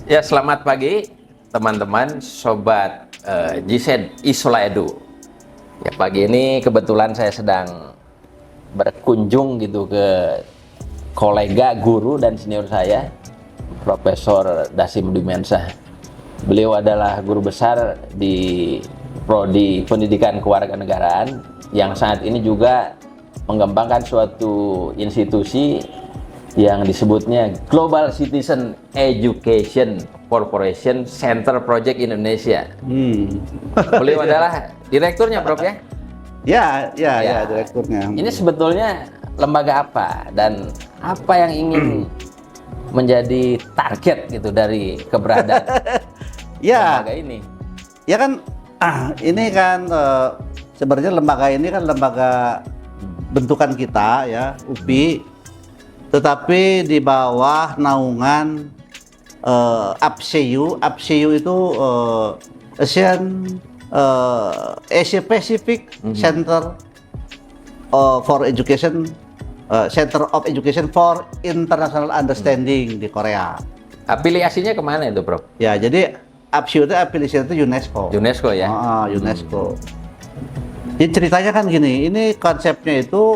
Ya, selamat pagi teman-teman, sobat GZ Isola Edu. Ya, pagi ini kebetulan saya sedang berkunjung gitu ke kolega, guru dan senior saya, Profesor Dasim Dumensah. Beliau adalah guru besar di Prodi Pendidikan Kewarganegaraan yang saat ini juga mengembangkan suatu institusi yang disebutnya Global Citizen Education Corporation Center Project Indonesia. Beliau adalah direkturnya, Prof ya? Ya, direkturnya. Ini sebetulnya lembaga apa dan apa yang ingin menjadi target gitu dari keberadaan lembaga ini? Ya kan, ini kan sebenarnya lembaga ini kan lembaga bentukan kita ya, UPI. Tetapi di bawah naungan APSEU. APSEU itu Asia Pacific Center for Education, Center of Education for International Understanding di Korea. Afiliasinya kemana itu, Prof? Ya, jadi APSEU itu afiliasinya itu UNESCO. UNESCO ya? UNESCO. Jadi ceritanya kan gini, ini konsepnya itu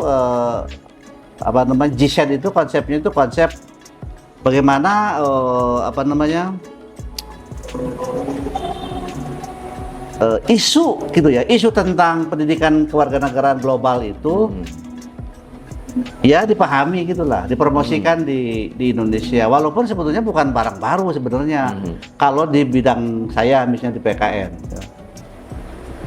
GSED itu konsepnya itu konsep bagaimana isu gitu ya, isu tentang pendidikan kewarganegaraan global itu ya dipahami gitulah, dipromosikan di Indonesia, walaupun sebetulnya bukan barang baru sebenarnya. Kalau di bidang saya misalnya di PKN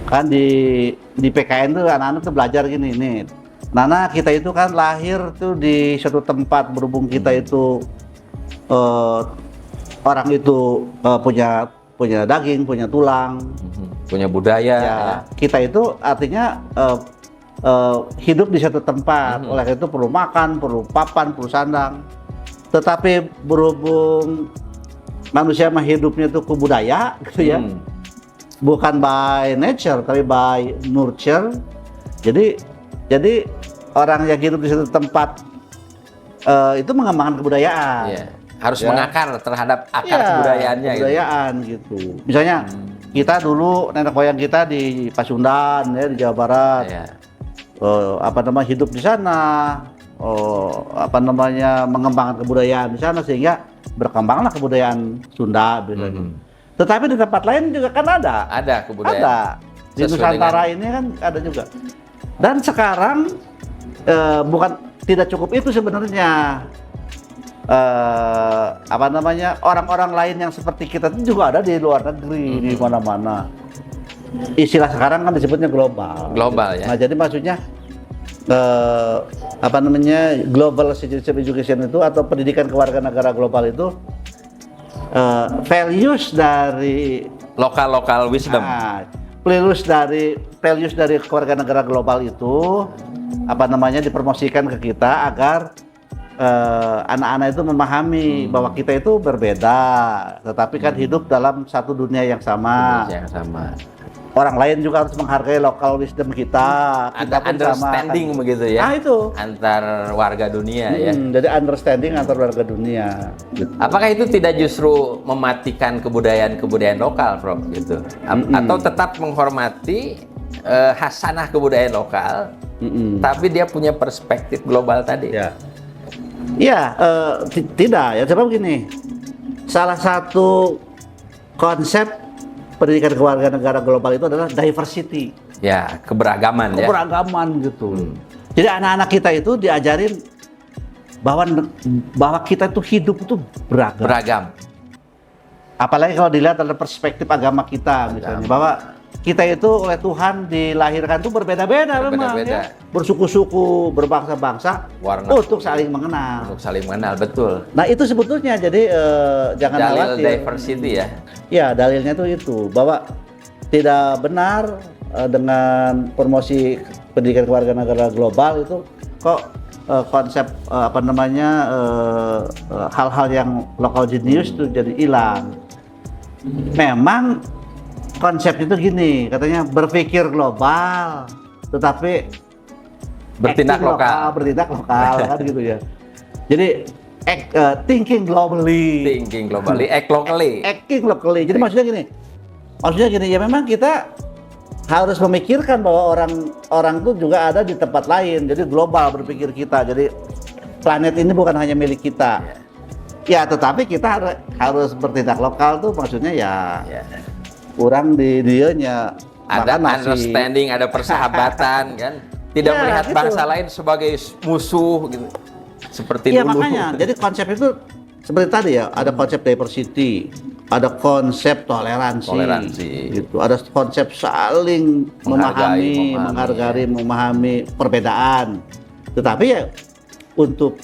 kan di PKN tuh anak-anak tuh belajar gini nih. Nana, kita itu kan lahir tuh di suatu tempat, berhubung kita itu orang itu punya daging, punya tulang, punya budaya. Ya, kita itu artinya hidup di suatu tempat, oleh itu perlu makan, perlu papan, perlu sandang. Tetapi berhubung manusia mah hidupnya itu ke budaya, gitu ya, bukan by nature tapi by nurture. Jadi orang yang hidup di satu tempat itu mengembangkan kebudayaan. Iya. Harus mengakar terhadap akar kebudayaannya. Kebudayaan gitu. Misalnya kita dulu nenek moyang kita di Pasundan ya, di Jawa Barat. Iya. Hidup di sana, mengembangkan kebudayaan di sana sehingga berkembanglah kebudayaan Sunda biasanya. Tetapi di tempat lain juga kan ada. Ada kebudayaan. Ada. Di Nusantara ini kan ada juga. Dan sekarang tidak cukup itu sebenarnya, orang-orang lain yang seperti kita itu juga ada di luar negeri, di mana-mana. Istilah sekarang kan disebutnya global. Global ya. Nah, jadi maksudnya Global Citizen Education itu atau pendidikan kewarganegaraan global itu values dari lokal wisdom. Values dari kewarganegaraan global itu dipromosikan ke kita agar anak-anak itu memahami bahwa kita itu berbeda, tetapi kan hidup dalam satu dunia yang sama. Orang lain juga harus menghargai lokal wisdom kita. Ada understanding begitu ya. Itu antar warga dunia ya. Jadi understanding antar warga dunia. Gitu. Apakah itu tidak justru mematikan kebudayaan lokal, Prof? Gitu. Atau tetap menghormati hasanah kebudayaan lokal, tapi dia punya perspektif global tadi? Tidak ya. Coba begini, salah satu konsep pendidikan kewarganegaraan global itu adalah diversity. Ya, keberagaman ya. Keberagaman gitu. Jadi anak-anak kita itu diajarin bahwa kita itu hidup itu beragam. Apalagi kalau dilihat dari perspektif agama kita misalnya, bahwa kita itu oleh Tuhan dilahirkan itu berbeda-beda memang ya. Bersuku-suku, berbangsa-bangsa untuk saling mengenal. Untuk saling mengenal, betul. Nah, itu sebetulnya jadi jangan khawatir. Dalil diversity ya. Ya, dalilnya itu bahwa tidak benar dengan promosi pendidikan kewarganegaraan global itu kok konsep hal-hal yang local genius itu jadi hilang. Memang konsep itu gini, katanya berpikir global tetapi bertindak lokal kan gitu ya. Jadi thinking globally, Thinking globally, act locally. acting locally. Jadi maksudnya gini ya, memang kita harus memikirkan bahwa orang tuh juga ada di tempat lain. Jadi global berpikir kita. Jadi planet ini bukan hanya milik kita. Ya, tetapi kita harus bertindak lokal tuh, maksudnya ya kurang di dianya Ada makan nasi. understanding, ada persahabatan kan. Tidak Ya, melihat gitu. bangsa lain sebagai musuh gitu. Seperti Iya dulu. makanya, jadi konsep itu seperti tadi ya, ada konsep diversity, ada konsep toleransi, gitu, ada konsep saling memahami perbedaan. Tetapi ya untuk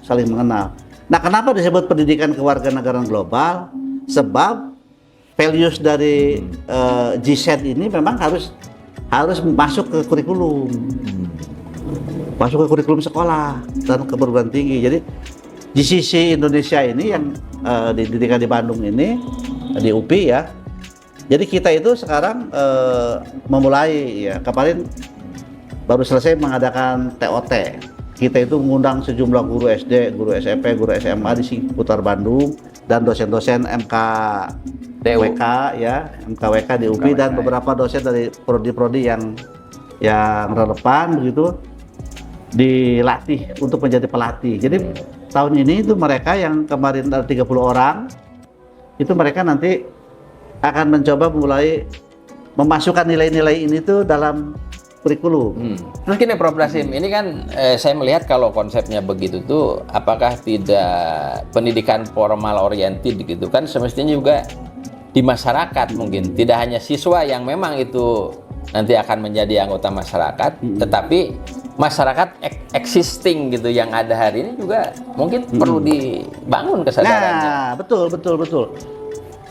saling mengenal. Nah, kenapa disebut pendidikan kewarganegaraan global? Sebab values dari GSED ini memang harus masuk ke kurikulum. Masuk ke kurikulum sekolah dan ke perguruan tinggi. Jadi GCC Indonesia ini yang didirikan di Bandung ini, di UPI ya. Jadi kita itu sekarang memulai ya, kemarin baru selesai mengadakan TOT. Kita itu mengundang sejumlah guru SD, guru SMP, guru SMA di seputar Bandung dan dosen-dosen MKWK ya, MKWK di UPI dan beberapa dosen dari prodi-prodi yang relevan begitu, dilatih untuk menjadi pelatih. Jadi tahun ini itu mereka yang kemarin ada 30 orang, itu mereka nanti akan mencoba mulai memasukkan nilai-nilai ini tuh dalam kurikulum. Terus gini Prof. Dasim, ini kan saya melihat kalau konsepnya begitu tuh, apakah tidak pendidikan formal oriented gitu kan, semestinya juga di masyarakat mungkin, tidak hanya siswa yang memang itu nanti akan menjadi anggota masyarakat, tetapi masyarakat existing gitu yang ada hari ini juga mungkin perlu dibangun kesadarannya. Nah, betul.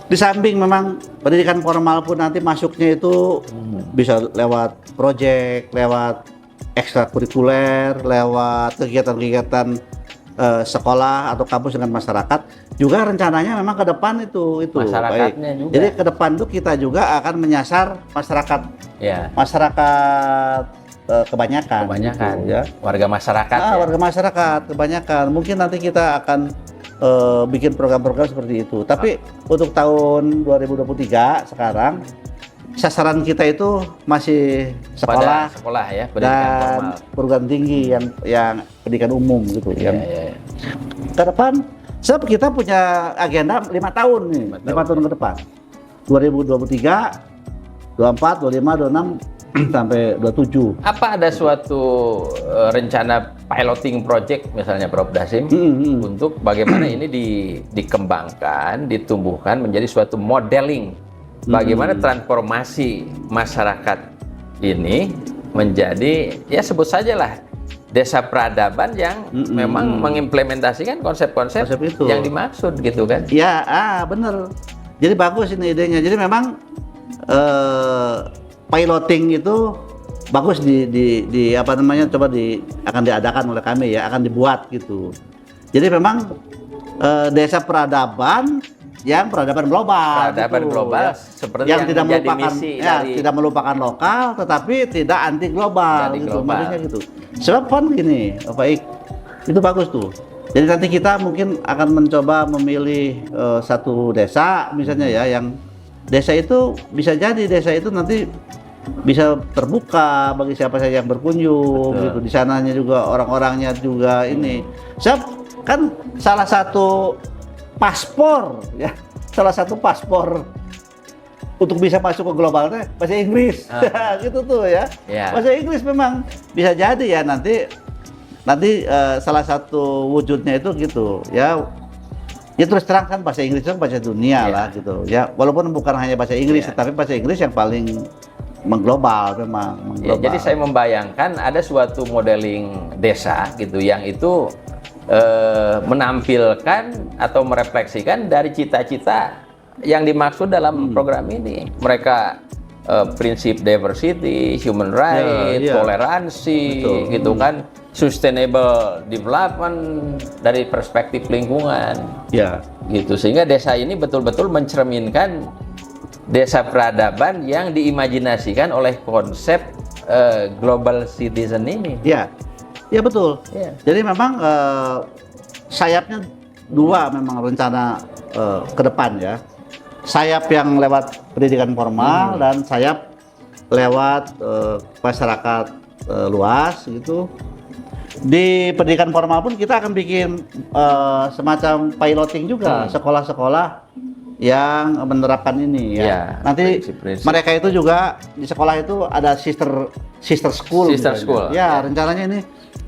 Di samping memang pendidikan formal pun nanti masuknya itu bisa lewat proyek, lewat ekstrakurikuler, lewat kegiatan-kegiatan sekolah atau kampus dengan masyarakat. Juga rencananya memang ke depan itu Masyarakatnya baik. juga. Jadi ke depan tuh kita juga akan menyasar masyarakat, Ya, kebanyakan gitu, ya. warga masyarakat. Warga masyarakat kebanyakan. Mungkin nanti kita akan bikin program-program seperti itu. Tapi untuk tahun 2023 sekarang sasaran kita itu masih sekolah ya, pendidikan dan formal. perguruan tinggi yang pendidikan umum gitu. Ya. Ke depan, sebab kita punya agenda 5 tahun nih, 5 tahun ke depan. 2023, 24, 25, 26 sampai 27. Apa ada suatu rencana piloting project misalnya Prof. Dasim untuk bagaimana ini dikembangkan, ditumbuhkan menjadi suatu modeling bagaimana transformasi masyarakat ini menjadi, ya sebut sajalah desa peradaban yang memang mengimplementasikan konsep-konsep itu yang dimaksud gitu kan? Ya, bener. Jadi bagus ini idenya. Jadi memang piloting itu bagus di apa namanya, akan diadakan oleh kami ya, akan dibuat gitu. Jadi memang desa peradaban yang peradaban global, global ya. seperti yang tidak menjadi melupakan misi tidak melupakan lokal tetapi tidak anti global gitu, maksudnya gitu. Sebab kan gini, baik itu bagus tuh. Jadi nanti kita mungkin akan mencoba memilih satu desa misalnya ya, yang desa itu bisa jadi nanti bisa terbuka bagi siapa saja yang berkunjung. Betul. Gitu. Di sananya juga orang-orangnya juga ini. Sebab kan salah satu paspor untuk bisa masuk ke globalnya bahasa Inggris. Gitu tuh ya. Bahasa Inggris memang bisa jadi ya nanti salah satu wujudnya itu gitu ya. Ya terus terang kan bahasa Inggris itu bahasa dunia lah gitu ya, walaupun bukan hanya bahasa Inggris tapi bahasa Inggris yang paling mengglobal memang. Ya, jadi saya membayangkan ada suatu modeling desa gitu yang itu menampilkan atau merefleksikan dari cita-cita yang dimaksud dalam program ini. Mereka prinsip diversity, human right, toleransi, gitu kan, sustainable development dari perspektif lingkungan, gitu, sehingga desa ini betul-betul mencerminkan desa peradaban yang diimajinasikan oleh konsep global citizen ini. Ya betul. Jadi memang sayapnya dua memang rencana ke depan ya. Sayap yang lewat pendidikan formal dan sayap lewat masyarakat luas gitu. Di pendidikan formal pun kita akan bikin semacam piloting juga sekolah-sekolah yang menerapkan ini ya. Ya, Nanti prinsip-prinsip. mereka itu juga di sekolah itu ada sister school. Sister misalnya. school, Ya, ya. rencananya ini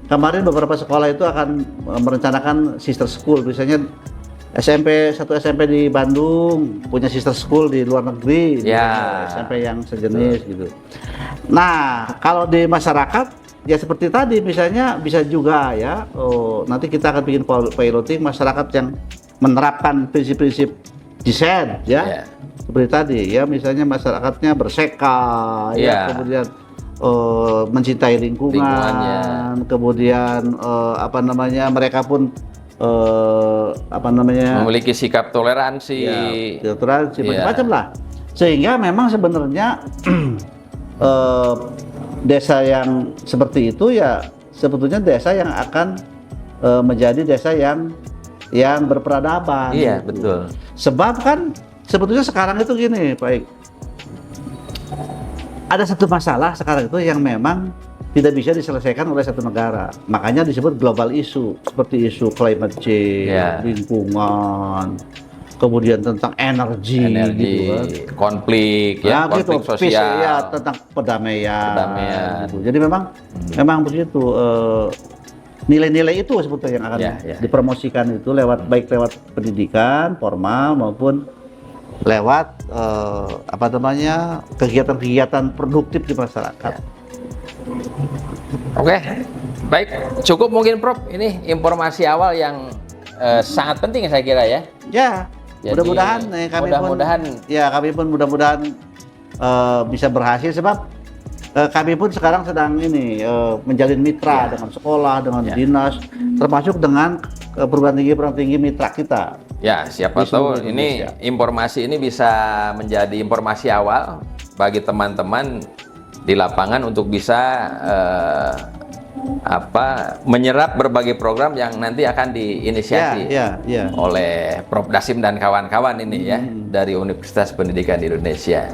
kemarin beberapa sekolah itu akan merencanakan sister school. Misalnya satu SMP di Bandung punya sister school di luar negeri, Ya. SMP yang sejenis gitu. Nah, kalau di masyarakat ya seperti tadi misalnya bisa juga ya. Nanti kita akan bikin piloting masyarakat yang menerapkan prinsip-prinsip desain ya. Ya. Seperti tadi ya, misalnya masyarakatnya berseka ya, Ya. kemudian mencintai lingkungan, Lingkungannya. kemudian apa namanya, mereka pun Memiliki sikap toleransi. ya, toleransi Iya. macam-macam lah. Sehingga memang sebenarnya desa yang seperti itu ya sebetulnya desa yang akan menjadi desa yang berperadaban. Iya, gitu. betul. Sebab kan sebetulnya sekarang itu gini, Pak Ik. Ada satu masalah sekarang itu yang memang tidak bisa diselesaikan oleh satu negara. Makanya disebut global issue, seperti isu climate change, Ya. lingkungan, kemudian tentang energi gitu kan. Konflik, ya, Nah, konflik gitu, peace, sosial. ya, tentang perdamaian. Perdamaian. Gitu. Jadi memang begitu. Nilai-nilai itu sebetulnya yang akan Ya. dipromosikan itu baik lewat pendidikan formal maupun lewat kegiatan-kegiatan produktif di masyarakat. Ya. Oke, baik, cukup mungkin Prof. Ini informasi awal yang sangat penting saya kira ya. Ya, Jadi, mudah-mudahan kami pun mudah-mudahan bisa berhasil sebab kami pun sekarang sedang menjalin mitra Ya. dengan sekolah, dengan Ya. dinas, termasuk dengan perguruan tinggi mitra kita. Ya, siapa Di seluruh tahu ini Indonesia. informasi ini bisa menjadi informasi awal bagi teman-teman di lapangan untuk bisa menyerap berbagai program yang nanti akan diinisiasi Ya. oleh Prof. Dasim dan kawan-kawan ini ya dari Universitas Pendidikan Indonesia.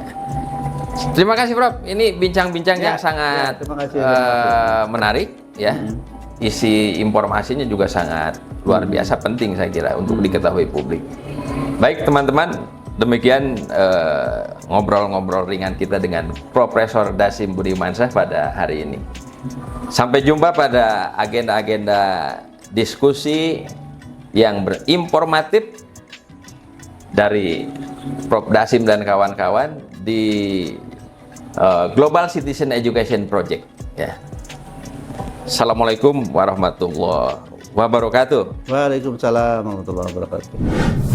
Terima kasih Prof. Ini bincang-bincang yang sangat terima kasih. menarik ya. Isi informasinya juga sangat luar biasa penting saya kira untuk diketahui publik. Baik teman-teman, demikian ngobrol-ngobrol ringan kita dengan Profesor Dasim Budimansyah pada hari ini. Sampai jumpa pada agenda-agenda diskusi yang berinformatif dari Prof. Dasim dan kawan-kawan di Global Citizen Education Project ya. Assalamualaikum warahmatullahi wabarakatuh. Waalaikumsalam warahmatullahi wabarakatuh.